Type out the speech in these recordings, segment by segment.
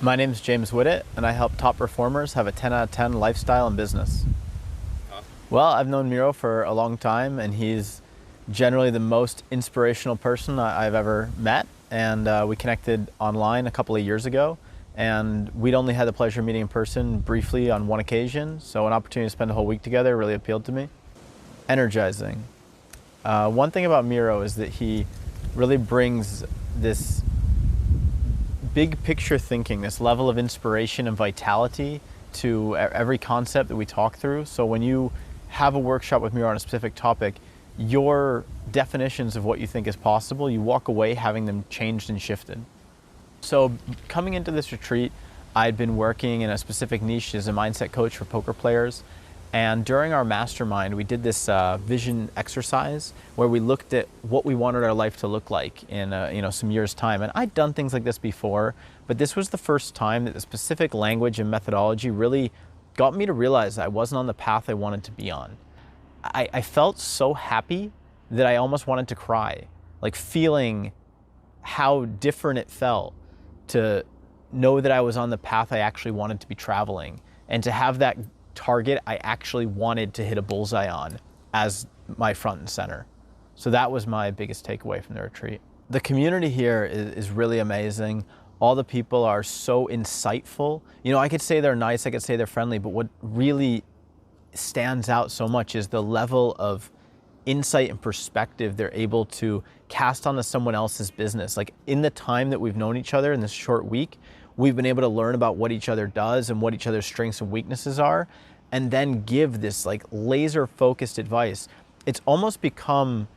My name is James Whittet, and I help top performers have a 10 out of 10 lifestyle and business. Awesome. Well, I've known Miro for a long time, and he's generally the most inspirational person I've ever met. And we connected online a couple of years ago, and we'd only had the pleasure of meeting in person briefly on one occasion, so an opportunity to spend a whole week together really appealed to me. Energizing. One thing about Miro is that he really brings this big picture thinking, this level of inspiration and vitality to every concept that we talk through. So when you have a workshop with Miro on a specific topic, your definitions of what you think is possible, you walk away having them changed and shifted. So coming into this retreat, I'd been working in a specific niche as a mindset coach for poker players. And during our mastermind, we did this vision exercise where we looked at what we wanted our life to look like in some years' time. And I'd done things like this before, but this was the first time that the specific language and methodology really got me to realize that I wasn't on the path I wanted to be on. I felt so happy that I almost wanted to cry, like feeling how different it felt to know that I was on the path I actually wanted to be traveling, and to have that target I actually wanted to hit a bullseye on as my front and center. So that was my biggest takeaway from the retreat. The community here is really amazing. All the people are so insightful. You know, I could say they're nice, I could say they're friendly, but what really stands out so much is the level of insight and perspective they're able to cast onto someone else's business. Like, in the time that we've known each other in this short week, we've been able to learn about what each other does and what each other's strengths and weaknesses are, and then give this like laser focused advice. It's almost become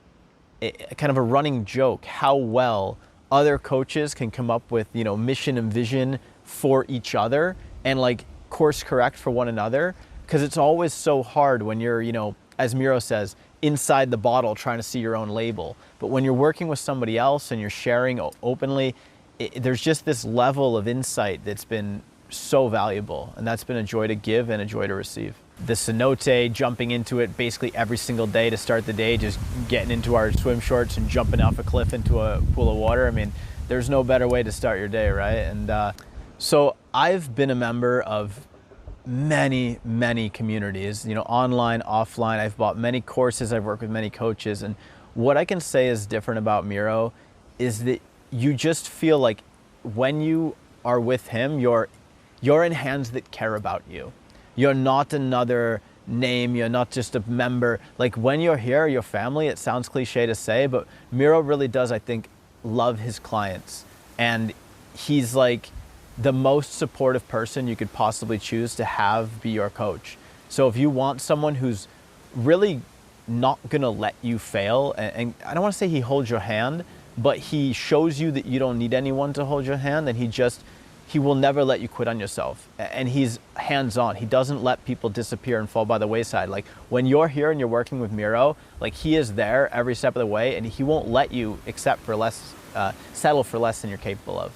kind of a running joke how well other coaches can come up with, mission and vision for each other and like course correct for one another. Because it's always so hard when you're, as Miro says, inside the bottle trying to see your own label. But when you're working with somebody else and you're sharing openly, there's just this level of insight that's been so valuable, and that's been a joy to give and a joy to receive. The cenote, jumping into it basically every single day to start the day, just getting into our swim shorts and jumping off a cliff into a pool of water. I mean, there's no better way to start your day, right? And so I've been a member of many communities, online, offline. I've bought many courses, I've worked with many coaches, and what I can say is different about Miro is that you just feel like when you are with him, you're in hands that care about you. You're not another name, you're not just a member. Like, when you're here, your family, it sounds cliche to say, but Miro really does, I think, love his clients. And he's like the most supportive person you could possibly choose to have be your coach. So if you want someone who's really not gonna let you fail, and I don't wanna say he holds your hand, but he shows you that you don't need anyone to hold your hand, and he will never let you quit on yourself. And he's hands-on. He doesn't let people disappear and fall by the wayside. Like, when you're here and you're working with Miro, like, he is there every step of the way, and he won't let you settle for less than you're capable of.